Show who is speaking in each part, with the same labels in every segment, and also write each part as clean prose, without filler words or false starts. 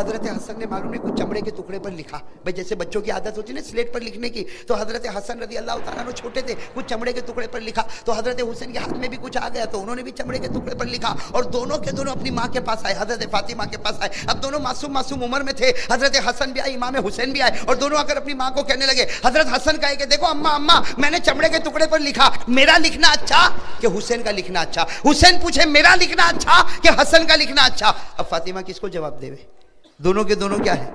Speaker 1: حضرت حسن نے معلوم نہیں کچھ چمڑے کے ٹکڑے پر لکھا. بھائی جیسے بچوں کی عادت ہوتی ہے نا سلیٹ پر لکھنے کی, تو حضرت حسن رضی اللہ تعالیٰ عنہ چھوٹے تھے, کچھ چمڑے کے ٹکڑے پر لکھا. تو حضرت حسین کے ہاتھ میں بھی کچھ آ گیا تو انہوں نے بھی چمڑے کے ٹکڑے پر لکھا, اور دونوں کے دونوں اپنی ماں کے پاس آئے, حضرت فاطمہ کے پاس آئے. اب دونوں معصوم عمر میں تھے. حضرت حسن بھی آئے, امام حسین بھی آئے, اور دونوں آ کر اپنی ماں کو کہنے لگے. حضرت حسن کہے کہ دیکھو اماں میں نے چمڑے کے ٹکڑے پر لکھا, میرا لکھنا اچھا کہ حسین کا لکھنا اچھا؟ حسین پوچھے میرا لکھنا اچھا کہ حسن کا لکھنا اچھا؟ اب فاطمہ کس کو جواب دے؟ دونوں کے دونوں کیا ہے؟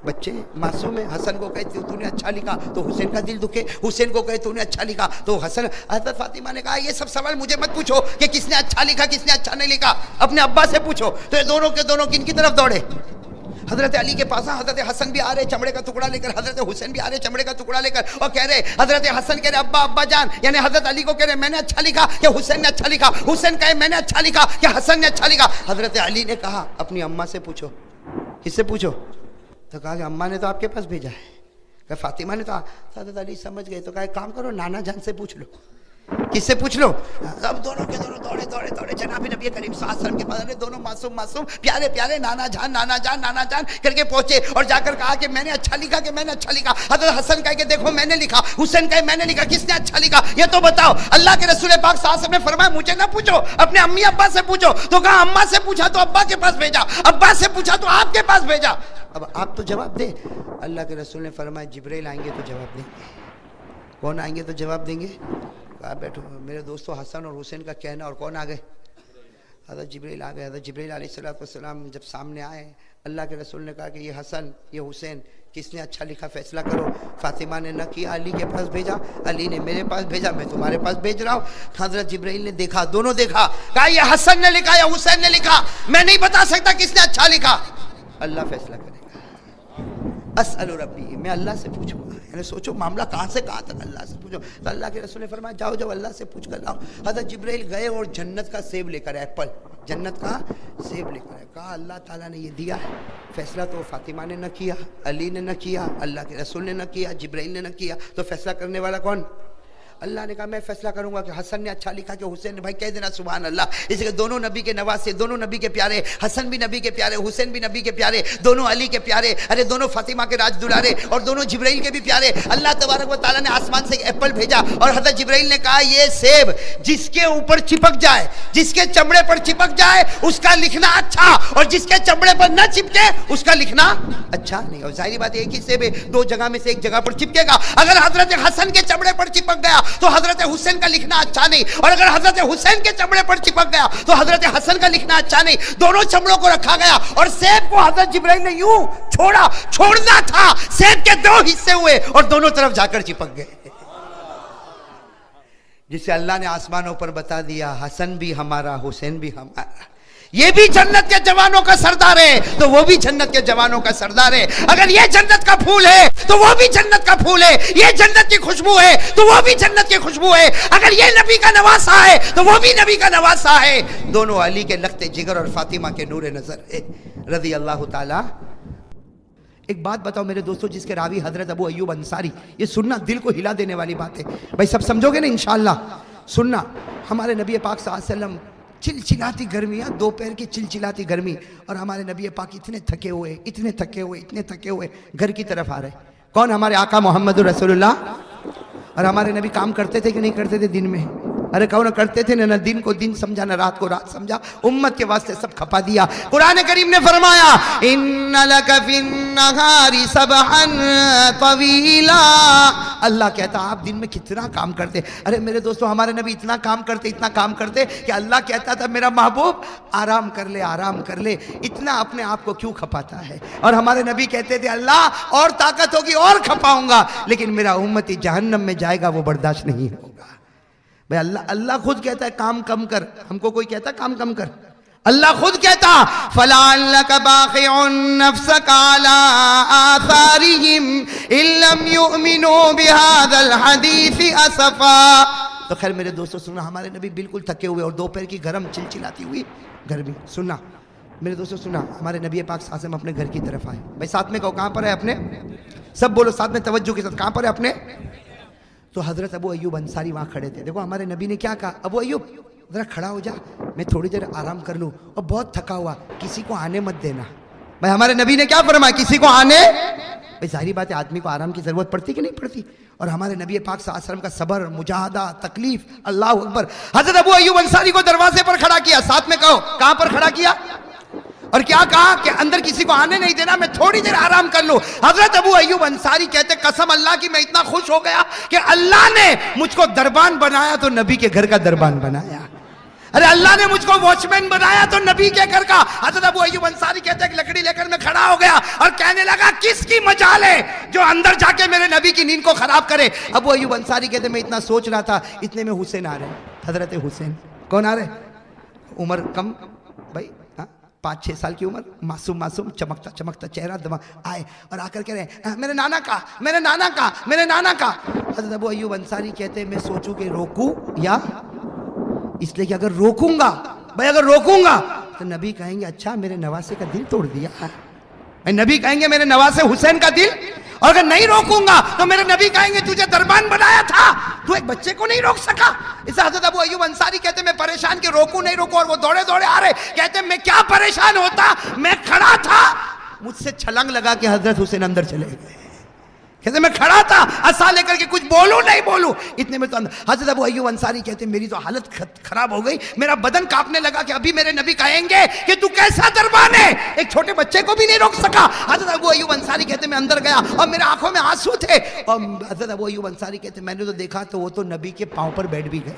Speaker 1: بچے معصوم ہیں. حسن کو کہے تو نے اچھا لکھا تو حسین کا دل دکھے, حسین کو کہے تو نے اچھا لکھا تو حسن. حضرت فاطمہ نے کہا یہ سب سوال مجھے مت پوچھو کہ کس نے اچھا لکھا کس نے اچھا نہیں لکھا, اپنے ابا سے پوچھو. تو یہ دونوں کے دونوں کن کی طرف دوڑے؟ حضرت علی کے پاس. حضرت حسن بھی آ رہے چمڑے کا ٹکڑا لے کر, حضرت حسین بھی آ رہے چمڑے کا ٹکڑا لے کر, اور کہہ رہے حضرت حسن کہہ رہے ابا جان, یعنی حضرت علی کو کہہ رہے میں نے اچھا لکھا کہ حسین نے اچھا لکھا؟ حسین کہے میں نے اچھا لکھا کہ حسن نے اچھا لکھا؟ حضرت علی نے کہا اپنی اماں سے پوچھو. کس سے پوچھو؟ تو کہا کہ اماں نے تو آپ کے پاس بھیجا ہے. کہ فاطمہ نے تو. حضرت علی سمجھ گئے تو کہا کام کرو نانا جان سے پوچھ لو. کس سے پوچھ لو؟ اب دونوں کے دونوں دوڑے جناب نبی کریم صلی اللہ علیہ وسلم کے پاس. دونوں معصوم پیارے نانا جان کر کے پہنچے, اور جا کر کہا کہ میں نے اچھا لکھا کہ میں نے اچھا لکھا؟ حضرت حسن کہے کہ دیکھو میں نے لکھا, حسین کہے میں نے لکھا. کس نے اچھا لکھا یہ تو بتاؤ؟ اللہ کے رسول پاک صلی اللہ علیہ وسلم نے فرمایا مجھے نہ پوچھو, اپنے امی ابا سے پوچھو. تو کہا اماں سے پوچھا تو ابا کے پاس بھیجا, ابا سے پوچھا تو آپ کے پاس بھیجا. اب آپ تو جواب دیں. اللہ کے رسول نے فرمایا جبرائیل آئیں گے تو جواب دیں گے. کون آئیں گے تو جواب دیں گے؟ کہا بیٹھو میرے دوستو حسن اور حسین کا کہنا. اور کون آ گئے؟ حضرت جبرائیل آ گئے. حضرت جبرائیل علیہ السلام جب سامنے آئے, اللہ کے رسول نے کہا کہ یہ حسن یہ حسین کس نے اچھا لکھا فیصلہ کرو. فاطمہ نے نہ کیا, علی کے پاس بھیجا, علی نے میرے پاس بھیجا, میں تمہارے پاس بھیج رہا ہوں. حضرت جبرائیل نے دیکھا, دونوں دیکھا, کہا یہ حسن نے لکھا یا حسین نے لکھا؟ میں نہیں بتا سکتا کس نے اچھا لکھا, اللہ فیصلہ کرے گا. اسأل ربی, میں اللہ سے پوچھوں گا. یعنی سوچو معاملہ کہاں سے کہاں تک, اللہ سے پوچھو. تو اللہ کے رسول نے فرمایا جاؤ اللہ سے پوچھ کر لاؤ. حضرت جبرائیل گئے اور جنت کا سیب لے کر آئے, ایپل, جنت کا سیب لے کر آئے. کہا اللہ تعالیٰ نے یہ دیا ہے. فیصلہ تو فاطمہ نے نہ کیا, علی نے نہ کیا, اللہ کے رسول نے نہ کیا, جبرائیل نے نہ کیا, تو فیصلہ کرنے والا کون؟ اللہ نے کہا میں فیصلہ کروں گا کہ حسن نے اچھا لکھا کہ حسین نے. بھائی کہہ دینا سبحان اللہ. اس لیے دونوں نبی کے نواسے, دونوں نبی کے پیارے, حسن بھی نبی کے پیارے, حسین بھی نبی کے پیارے, دونوں علی کے پیارے, ارے دونوں فاطمہ کے راج دلارے, اور دونوں جبرائیل کے بھی پیارے. اللہ تبارک و تعالیٰ نے آسمان سے ایک ایپل بھیجا, اور حضرت جبرائیل نے کہا یہ سیب جس کے اوپر چپک جائے, جس کے چمڑے پر چپک جائے اس کا لکھنا اچھا, اور جس کے چمڑے پر نہ چپکے اس کا لکھنا اچھا نہیں. اور ظاہری بات ایک ہی سیب ہے, دو جگہ میں سے ایک جگہ پر چپکے گا. اگر حضرت حسن کے چمڑے پر چپک گیا تو حضرت حسین کا لکھنا اچھا نہیں, اور اگر حضرت حسین کے چمڑے پر چپک گیا تو حضرت حسن کا لکھنا اچھا نہیں. دونوں چمڑوں کو رکھا گیا, اور سیب کو حضرت جبرائیل نے یوں چھوڑنا تھا, سیب کے دو حصے ہوئے اور دونوں طرف جا کر چپک گئے. جسے اللہ نے آسمانوں پر بتا دیا حسن بھی ہمارا حسین بھی ہمارا, یہ بھی جنت کے جوانوں کا سردار ہے تو وہ بھی جنت کے جوانوں کا سردار ہے. اگر یہ جنت کا پھول ہے تو وہ بھی جنت کا پھول ہے, یہ جنت کی خوشبو ہے تو وہ بھی جنت کی خوشبو ہے, اگر یہ نبی کا نواسا ہے تو وہ بھی نبی کا نواسا ہے. دونوں علی کے لخت جگر اور فاطمہ کے نور نظر ہے رضی اللہ تعالی. ایک بات بتاؤ میرے دوستو, جس کے راوی حضرت ابو ایوب انصاری, یہ سننا دل کو ہلا دینے والی بات ہے. بھائی سب سمجھو گے نا انشاءاللہ؟ سننا, ہمارے نبی پاک صلی اللہ علیہ وسلم چلچلاتی گرمیاں, دوپہر کی چلچلاتی گرمی, اور ہمارے نبی پاک اتنے تھکے ہوئے گھر کی طرف آ رہے. کون؟ ہمارے آقا محمد رسول اللہ. اور ہمارے نبی کام کرتے تھے کہ نہیں کرتے تھے دن میں؟ ارے کون کرتے تھے نہ دن کو دن سمجھا نہ رات کو رات سمجھا, امت کے واسطے سب کھپا دیا. قرآن کریم نے فرمایا ان لک فی النہار سبحا طویلا, اللہ کہتا آپ دن میں کتنا کام کرتے. ارے میرے دوستو ہمارے نبی اتنا کام کرتے کہ اللہ کہتا تھا میرا محبوب آرام کر لے, اتنا اپنے آپ کو کیوں کھپاتا ہے. اور ہمارے نبی کہتے تھے اللہ اور طاقت ہوگی اور کھپاؤں گا, لیکن میرا امتی جہنم میں جائے گا, وہ برداشت نہیں ہوگا. بھئی اللہ خود کہتا ہے کام کم کر, ہم کو کوئی کہتا ہے کام کم کر؟ اللہ خود کہتا فَلَعَلَّكَ بَاخِعٌ نَفْسَكَ عَلَىٰ آثَارِهِمْ إِن لَّمْ يُؤْمِنُوا بِهَذَا الْحَدِيثِ أَسَفًا. تو خیر میرے دوستو سننا, ہمارے نبی بالکل تھکے ہوئے اور دوپہر کی گرم چلچلاتی ہوئی گرمی. سننا میرے دوستو سننا, ہمارے نبی پاک صلی اللہ علیہ وسلم اپنے گھر کی طرف آئے. بھائی ساتھ میں کہو کہاں پر ہے اپنے؟ سب بولو ساتھ میں توجہ کے ساتھ, کہاں پر ہے اپنے؟ تو حضرت ابو ایوب انصاری وہاں کھڑے تھے. دیکھو ہمارے نبی نے کیا کہا, ابو ایوب ذرا کھڑا ہو جا, میں تھوڑی دیر آرام کر لوں, اور بہت تھکا ہوا, کسی کو آنے مت دینا. بھائی ہمارے نبی نے کیا فرمایا؟ کسی کو آنے، بھائی ظاہری بات ہے آدمی کو آرام کی ضرورت پڑتی کہ نہیں پڑتی؟ اور ہمارے نبی پاک صلی اللہ علیہ وسلم کا صبر، مجاہدہ، تکلیف، اللہ اکبر. حضرت ابو ایوب انصاری کو دروازے پر کھڑا کیا، ساتھ میں کہو کہاں پر کھڑا کیا؟ اور کیا کہا کہ اندر کسی کو آنے نہیں دینا، میں تھوڑی دیر آرام کر لوں. حضرت ابو ایوب انصاری کہتے قسم اللہ کی میں اتنا خوش ہو گیا کہ اللہ نے مجھ کو دربان بنایا تو نبی کے گھر کا دربان بنایا. ارے اللہ نے مجھ کو واچ مین بنایا تو نبی کے گھر کا. حضرت ابو ایوب انصاری کہتے ہیں کہ لکڑی لے کر میں کھڑا ہو گیا اور کہنے لگا کس کی مجال ہے جو اندر جا کے میرے نبی کی نیند کو خراب کرے. ابو ایوب انصاری کہتے ہیں میں اتنا سوچ رہا تھا، اتنے میں حسین آ رہے. حضرت حسین کون آ رہے؟ عمر کم بھائی 5-6 سال کی عمر، معصوم معصوم، چمکتا چمکتا چہرہ، دماغ آئے اور آ کر کہہ رہے ہیں میرے نانا کا، میرے نانا کا، میرے نانا کا. حضرت ابو ایوب انصاری کہتے ہیں میں سوچوں کہ روکوں یا اس لیے کہ اگر روکوں گا، بھائی اگر روکوں گا تو نبی کہیں گے اچھا میرے نواسے کا دل توڑ دیا. نبی کہیں گے میرے نواسے حسین کا دل، اور اگر نہیں روکوں گا تو میرے نبی کہیں گے تجھے دربان بنایا تھا، تو ایک بچے کو نہیں روک سکا. اس حضرت ابو ایوب انصاری کہتے میں پریشان کہ روکوں نہیں روکوں، اور وہ دوڑے دوڑے آ رہے. کہتے میں کیا پریشان ہوتا، میں کھڑا تھا، مجھ سے چھلنگ لگا کہ حضرت حسین اندر چلے گئے. کہتے میں کھڑا تھا عصا لے کر کے کچھ بولوں نہیں بولوں، اتنے میں تو اندر. حضرت ابو ایوب انصاری کہتے ہیں میری تو حالت خراب ہو گئی، میرا بدن کانپنے لگا کہ ابھی میرے نبی کہیں گے کہ تو کیسا دربان ہے، ایک چھوٹے بچے کو بھی نہیں روک سکا. حضرت ابو ایوب انصاری کہتے میں اندر گیا اور میرے آنکھوں میں آنسو تھے. اور حضرت ابو ایوب انصاری کہتے میں نے تو دیکھا تو وہ تو نبی کے پاؤں پر بیٹھ بھی گئے.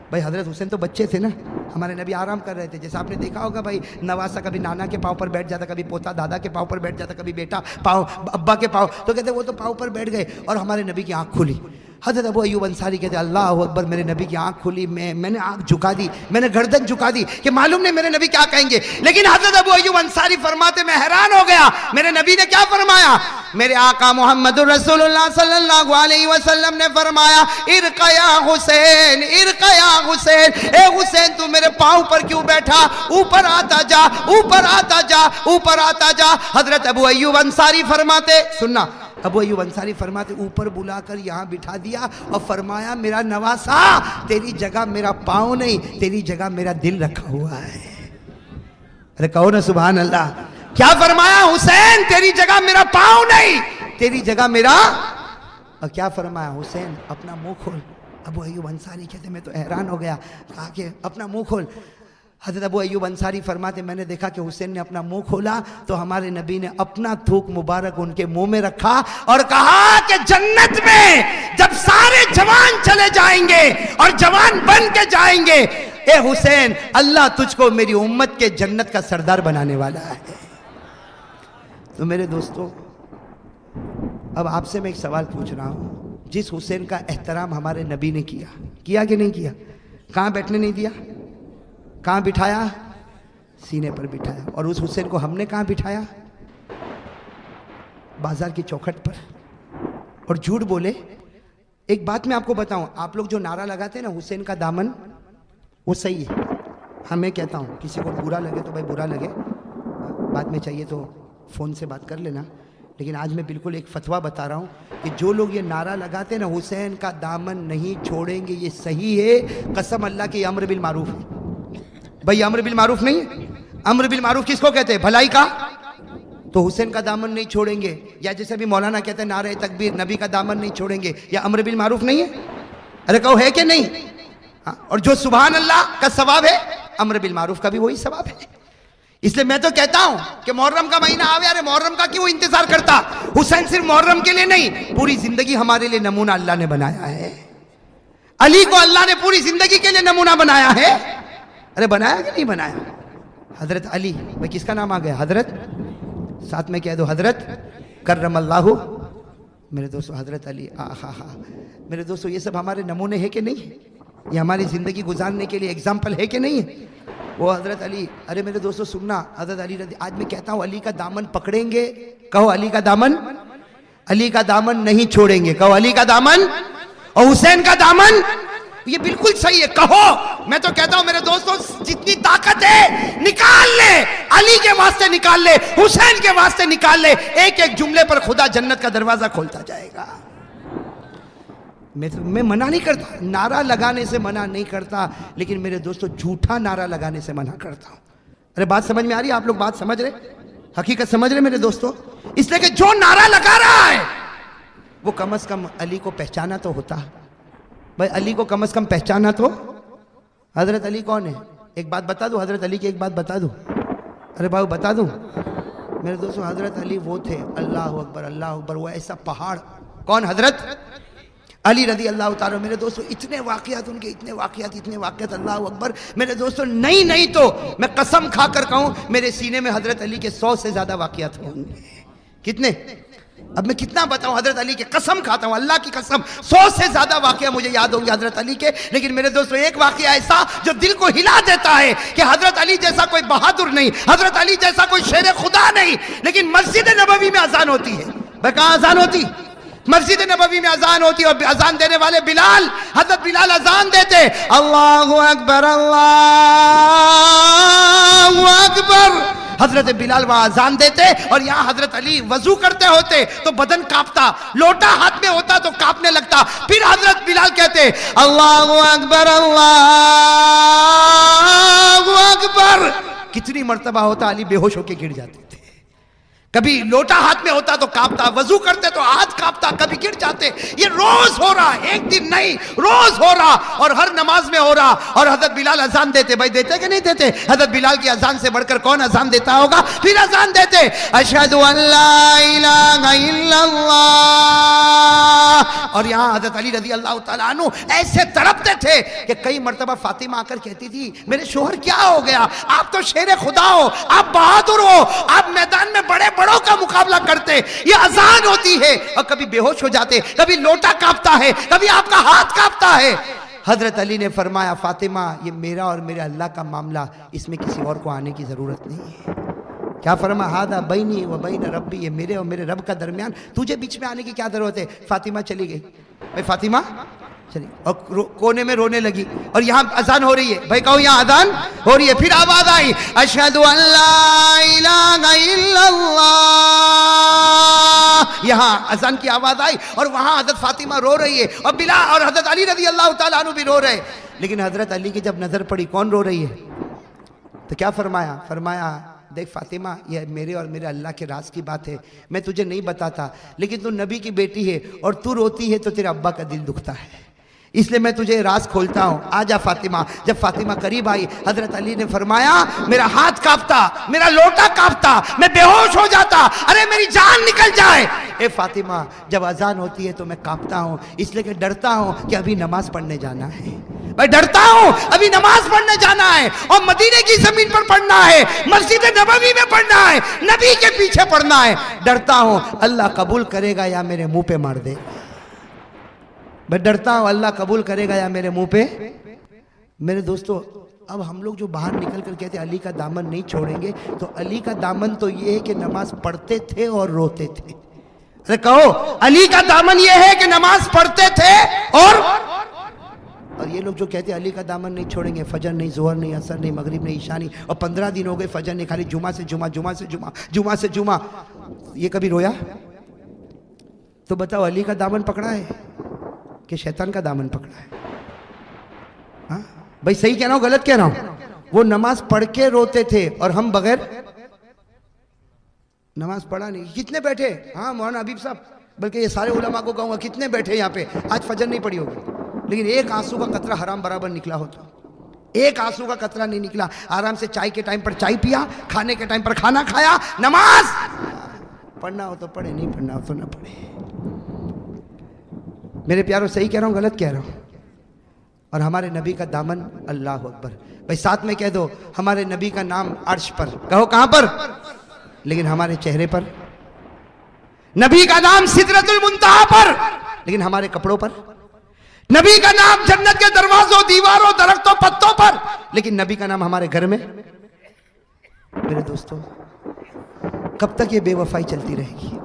Speaker 1: بھائی حضرت حسین تو بچے تھے نا، ہمارے نبی آرام کر رہے تھے. جیسا آپ نے دیکھا ہوگا بھائی نواسا کبھی نانا کے پاؤں پر بیٹھ جاتا، کبھی پوتا دادا کے پاؤں پر بیٹھ جاتا، کبھی بیٹا پاؤں ابا کے پاؤں، تو کہتے وہ تو پاؤں پر بیٹھ گئے اور ہمارے نبی کی آنکھ کھلی. حضرت ابو ایوب انصاری کہتے اللہ اکبر، میرے نبی کی آنکھ کھلی، میں نے آنکھ جھکا دی، میں نے گردن جھکا دی کہ معلوم نہیں میرے نبی کیا کہیں گے. لیکن حضرت ابو ایوب انصاری فرماتے میں حیران ہو گیا، میرے نبی نے کیا فرمایا؟ میرے آقا محمد رسول اللہ صلی اللہ علیہ وسلم نے فرمایا ارق یا حسین، ارق یا حسین، اے حسین تو میرے پاؤں پر کیوں بیٹھا، اوپر آتا جا، اوپر آتا جا، اوپر آتا جا. حضرت ابو ایوب انصاری فرماتے، سننا، ابو ایوب انصاری فرماتے اوپر بلا کر یہاں بٹھا دیا اور فرمایا میرا نواسا تیری جگہ میرا پاؤں نہیں، تیری جگہ میرا دل رکھا ہوا ہے. ارے کہو نا سبحان اللہ. کیا فرمایا؟ حسین تیری جگہ میرا پاؤں نہیں، تیری جگہ میرا. اور کیا فرمایا؟ حسین اپنا منہ کھول. ابو ایوب انصاری کہتے میں تو حیران ہو گیا، کہا کہ اپنا منہ کھول. حضرت ابو ایوب انصاری فرماتے میں نے دیکھا کہ حسین نے اپنا منہ کھولا تو ہمارے نبی نے اپنا تھوک مبارک ان کے منہ میں رکھا اور کہا کہ جنت میں جب سارے جوان چلے جائیں گے اور جوان بن کے جائیں گے، اے حسین اللہ تجھ کو میری امت کے جنت کا سردار بنانے والا ہے. تو میرے دوستو اب آپ سے میں ایک سوال پوچھ رہا ہوں، جس حسین کا احترام ہمارے نبی نے کیا کہ نہیں کیا؟ کہاں بیٹھنے نہیں دیا؟ کہاں بٹھایا؟ سینے پر بٹھایا. اور اس حسین کو ہم نے کہاں بٹھایا؟ بازار کی چوکھٹ پر. اور جھوٹ بولے. ایک بات میں آپ کو بتاؤں، آپ لوگ جو نعرہ لگاتے ہیں نا حسین کا دامن، وہ صحیح ہے. ہاں میں کہتا ہوں کسی کو برا لگے تو بھائی برا لگے، بعد میں چاہیے تو فون سے بات کر لینا. لیکن آج میں بالکل ایک فتویٰ بتا رہا ہوں کہ جو لوگ یہ نعرہ لگاتے ہیں نا حسین کا دامن نہیں چھوڑیں گے، یہ صحیح ہے قسم اللہ کی امر بالمعروف ہے. بھائی امر بالمعروف نہیں ہے؟ امر بالمعروف کس کو کہتے ہیں؟ بھلائی کا. تو حسین کا دامن نہیں چھوڑیں گے، یا جیسے بھی مولانا کہتے ہیں نعرہ تکبیر، نبی کا دامن نہیں چھوڑیں گے، یا امر بالمعروف نہیں ہے؟ ارے کہو ہے کہ نہیں؟ اور جو سبحان اللہ کا ثواب ہے امر بالمعروف کا بھی وہی ثواب ہے. اس لیے میں تو کہتا ہوں کہ محرم کا مہینہ آوے، ارے محرم کا کیوں انتظار کرتا؟ حسین صرف محرم کے لیے نہیں، پوری زندگی ہمارے لیے نمونہ اللہ نے بنایا ہے. علی کو اللہ نے پوری زندگی کے لیے نمونہ بنایا ہے. ارے بنایا کہ نہیں بنایا؟ حضرت علی، بھائی کس کا نام آ گیا؟ حضرت، ساتھ میں کہہ دو حضرت کرم اللہ. میرے دوستو حضرت علی، میرے دوستو یہ سب ہمارے نمونے ہیں کہ نہیں؟ یہ ہماری زندگی گزارنے کے لیے اگزامپل ہے کہ نہیں ہے؟ وہ حضرت علی. ارے میرے دوستو سننا، حضرت علی آج میں کہتا ہوں علی کا دامن پکڑیں گے، کہو علی کا دامن، علی کا دامن نہیں چھوڑیں گے، کہو علی کا دامن. اور حسین کا دامن، یہ بالکل صحیح ہے، کہو. میں تو کہتا ہوں میرے دوستوں جتنی طاقت ہے نکال لے، علی کے واسطے نکال لے، حسین کے واسطے نکال لے. ایک ایک جملے پر خدا جنت کا دروازہ کھولتا جائے گا. میں منع نہیں کرتا، نعرہ لگانے سے منع نہیں کرتا، لیکن میرے دوستو جھوٹا نعرہ لگانے سے منع کرتا ہوں. ارے بات سمجھ میں آ رہی ہے؟ آپ لوگ بات سمجھ رہے؟ حقیقت سمجھ رہے میرے دوستو؟ اس لیے کہ جو نعرہ لگا رہا ہے وہ کم از کم علی کو پہچانا تو ہوتا. بھائی علی کو کم از کم پہچانا تو. حضرت علی کون ہے؟ ایک بات بتا دوں حضرت علی کی، ایک بات بتا دوں. ارے بھائی بتا دوں میرے دوستو، حضرت علی وہ تھے، اللہ اکبر اللہ اکبر، وہ ایسا پہاڑ. کون؟ حضرت علی رضی اللہ تعالیٰ. میرے دوستو اتنے واقعات ان کے، اتنے واقعات اللہ اکبر. میرے دوستو نہیں تو میں قسم کھا کر کہوں میرے سینے میں حضرت علی کے 100 سے زیادہ واقعات ہوں گے. کتنے؟ اب میں کتنا بتاؤں حضرت علی کے، قسم کھاتا ہوں اللہ کی قسم 100 سے زیادہ واقعہ مجھے یاد ہوں گے حضرت علی کے. لیکن میرے دوستو ایک واقعہ ایسا جو دل کو ہلا دیتا ہے کہ حضرت علی جیسا کوئی بہادر نہیں، حضرت علی جیسا کوئی شیر خدا نہیں. لیکن مسجد نبوی میں اذان ہوتی ہے. بھائی کہاں اذان ہوتی؟ مسجد نبوی میں اذان ہوتی ہے، اور اذان دینے والے بلال، حضرت بلال اذان دیتے، اللہ اکبر اللہ اکبر. حضرت بلال وہاں اذان دیتے اور یہاں حضرت علی وضو کرتے ہوتے تو بدن کانپتا، لوٹا ہاتھ میں ہوتا تو کانپنے لگتا. پھر حضرت بلال کہتے اللہ اکبر اللہ اکبر. کتنی مرتبہ ہوتا علی بے ہوش ہو کے گر جاتے تھے. کبھی لوٹا ہاتھ میں ہوتا تو کانپتا، وضو کرتے تو ہاتھ کانپتا، کبھی گر جاتے. یہ روز ہو رہا، ایک دن نہیں، روز ہو رہا اور ہر نماز میں ہو رہا. اور حضرت بلال اذان دیتے. بھائی دیتے کہ نہیں دیتے؟ حضرت بلال کی اذان سے بڑھ کر کون اذان دیتا ہوگا؟ پھر اذان دیتے اشہد ان لا الہ الا اللہ. اور یہاں حضرت علی رضی اللہ تعالیٰ عنہ ایسے تڑپتے تھے کہ کئی مرتبہ فاطمہ آ کر کہتی تھی میرے شوہر کیا ہو گیا؟ آپ تو شیر خدا ہو، آپ بہادر ہو، آپ میدان میں بڑے بڑوں کا مقابلہ کرتے. یہ اذان ہوتی ہے. اور کبھی بے ہوش ہو جاتے، کبھی لوٹا کانپتا ہے، کبھی آپ کا ہاتھ کانپتا ہے. حضرت علی نے فرمایا فاطمہ یہ میرا اور میرے اللہ کا معاملہ، اس میں کسی اور کو آنے کی ضرورت نہیں ہے. کیا فرمایا؟ ہذا بینی و بین ربی، یہ میرے اور میرے رب کا درمیان، تجھے بیچ میں آنے کی کیا ضرورت ہے؟ فاطمہ چلی گئی. بھائی فاطمہ چلی اور کونے میں رونے لگی. اور یہاں اذان ہو رہی ہے. بھائی کہو یہاں اذان ہو رہی ہے. پھر آواز آئی اشہد ان لا الہ الا اللہ. یہاں اذان کی آواز آئی اور وہاں حضرت فاطمہ رو رہی ہے اور بلال اور حضرت علی رضی اللہ تعالیٰ عنہ بھی رو رہے. لیکن حضرت علی کی جب نظر پڑی کون رو رہی ہے تو کیا فرمایا؟ فرمایا دیکھ فاطمہ یہ میرے اور میرے اللہ کے راز کی بات ہے، میں تجھے نہیں بتاتا، لیکن تو نبی کی بیٹی ہے اور تو روتی ہے تو تیرے ابا کا دل دکھتا ہے، اس لیے میں تجھے راز کھولتا ہوں، آ جا فاطمہ. جب فاطمہ قریب آئی حضرت علی نے فرمایا میرا ہاتھ کانپتا، میرا لوٹا کانپتا، میں بے ہوش ہو جاتا، ارے میری جان نکل جائے. اے فاطمہ جب اذان ہوتی ہے تو میں کانپتا ہوں، اس لیے کہ ڈرتا ہوں کہ ابھی نماز پڑھنے جانا ہے. میں ڈرتا ہوں ابھی نماز پڑھنے جانا ہے اور مدینے کی زمین پر پڑھنا ہے، مسجد نبوی میں پڑھنا ہے، نبی کے پیچھے پڑھنا ہے. ڈرتا ہوں اللہ قبول کرے گا یا میرے منہ پہ مار دے. میں ڈرتا ہوں اللہ قبول کرے گا یا میرے منہ پہ. میرے دوستو اب ہم لوگ جو باہر نکل کر کہتے ہیں علی کا دامن نہیں چھوڑیں گے، تو علی کا دامن تو یہ ہے کہ نماز پڑھتے تھے اور روتے تھے. ارے کہو علی کا دامن یہ ہے کہ نماز پڑھتے تھے اور یہ لوگ جو کہتے ہیں علی کا دامن نہیں چھوڑیں گے، فجر نہیں، ظہر نہیں، عصر نہیں، مغرب نہیں، عشاء نہیں، اور 15 دن ہو گئے فجر نہیں کھالی، جمعہ سے جمعہ، جمعہ سے جمعہ، جمعہ سے جمعہ. یہ کبھی رویا؟ تو بتاؤ علی کا دامن پکڑا ہے کہ شیطان کا دامن پکڑا ہے؟ ہاں بھائی صحیح کہہ رہا ہوں غلط کہہ رہا ہوں؟ وہ نماز پڑھ کے روتے تھے اور ہم بغیر نماز پڑھا نہیں. کتنے بیٹھے؟ ہاں مولانا حبیب صاحب، بلکہ یہ سارے علماء کو کہوں گا کتنے بیٹھے یہاں پہ آج فجر نہیں پڑھی ہوگی، لیکن ایک آنسو کا قطرہ حرام برابر نکلا ہو تو ایک آنسو کا قطرہ نہیں نکلا. آرام سے چائے کے ٹائم پر چائے پیا، کھانے کے ٹائم پر کھانا کھایا. نماز پڑھنا ہو تو پڑھے، نہیں پڑھنا ہو تو نہ پڑھے. میرے پیاروں صحیح کہہ رہا ہوں غلط کہہ رہا ہوں؟ اور ہمارے نبی کا دامن اللہ اکبر. بھائی ساتھ میں کہہ دو ہمارے نبی کا نام عرش پر، کہو کہاں پر؟ لیکن ہمارے چہرے پر. نبی کا نام سدرۃ المنتہا پر، لیکن ہمارے کپڑوں پر. نبی کا نام جنت کے دروازوں، دیواروں، درختوں، پتوں پر، لیکن نبی کا نام ہمارے گھر میں. میرے دوستو کب تک یہ بے وفائی چلتی رہے گی؟